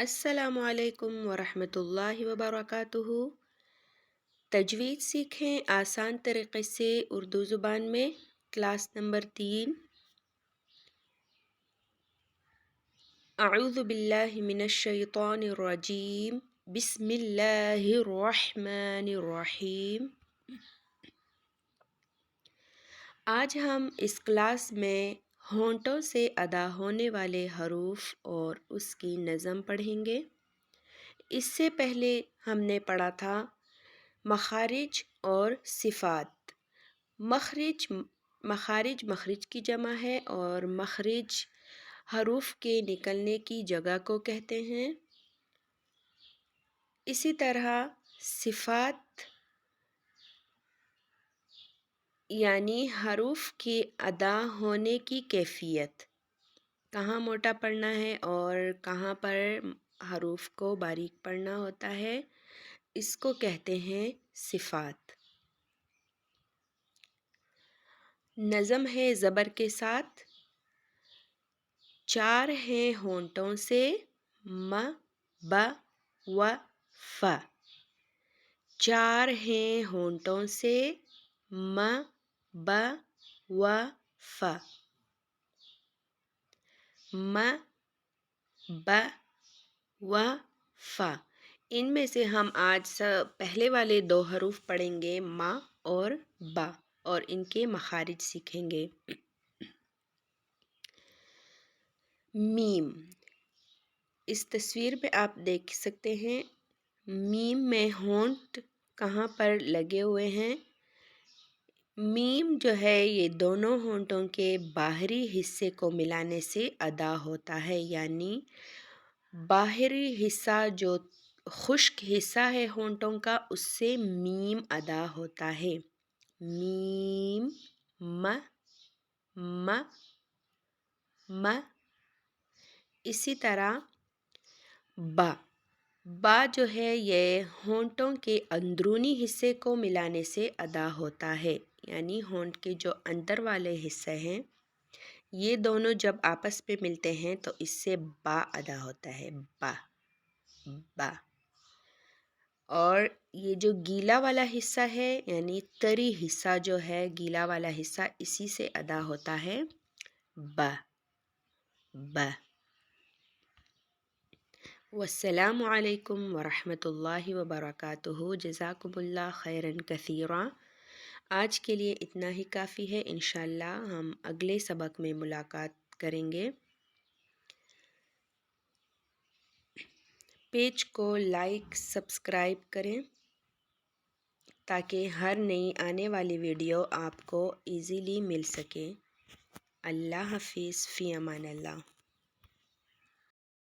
السلام علیکم ورحمۃ اللہ وبرکاتہ۔ تجوید سیکھیں آسان طریقے سے اردو زبان میں، کلاس نمبر 3۔ اعوذ باللہ من الشیطان الرجیم، بسم اللہ الرحمن الرحیم۔ آج ہم اس کلاس میں ہونٹوں سے ادا ہونے والے حروف اور اس کی نظم پڑھیں گے۔ اس سے پہلے ہم نے پڑھا تھا مخارج اور صفات۔ مخارج کی جمع ہے اور مخرج حروف کے نکلنے کی جگہ کو کہتے ہیں۔ اسی طرح صفات یعنی حروف کے ادا ہونے کی کیفیت، کہاں موٹا پڑھنا ہے اور کہاں پر حروف کو باریک پڑھنا ہوتا ہے، اس کو کہتے ہیں صفات۔ نظم ہے زبر کے ساتھ۔ 4 ہیں ہونٹوں سے، م، ب، و، ف۔ 4 ہیں ہونٹوں سے، م، ب، و، ف۔ م، ب، و، ف۔ ان میں سے ہم آج پہلے والے 2 حروف پڑھیں گے، م اور ب، اور ان کے مخارج سیکھیں گے۔ میم، اس تصویر پہ آپ دیکھ سکتے ہیں میم میں ہونٹ کہاں پر لگے ہوئے ہیں۔ میم جو ہے یہ دونوں ہونٹوں کے باہری حصے کو ملانے سے ادا ہوتا ہے، یعنی باہری حصہ جو خشک حصہ ہے ہونٹوں کا، اس سے میم ادا ہوتا ہے۔ میم، م، م، م۔ اسی طرح با جو ہے یہ ہونٹوں کے اندرونی حصے کو ملانے سے ادا ہوتا ہے، یعنی ہونٹ کے جو اندر والے حصے ہیں یہ دونوں جب آپس میں ملتے ہیں تو اس سے با ادا ہوتا ہے، با۔ اور یہ جو گیلا والا حصہ ہے یعنی طری حصہ جو ہے، گیلا والا حصہ، اسی سے ادا ہوتا ہے ب۔ والسلام علیکم ورحمۃ اللہ وبرکاتہ۔ جزاکم اللہ خیرا کثیرا۔ آج کے لیے اتنا ہی کافی ہے، انشاءاللہ ہم اگلے سبق میں ملاقات کریں گے۔ پیج کو لائک، سبسکرائب کریں تاکہ ہر نئی آنے والی ویڈیو آپ کو ایزیلی مل سکے۔ اللہ حافظ، فی امان اللہ۔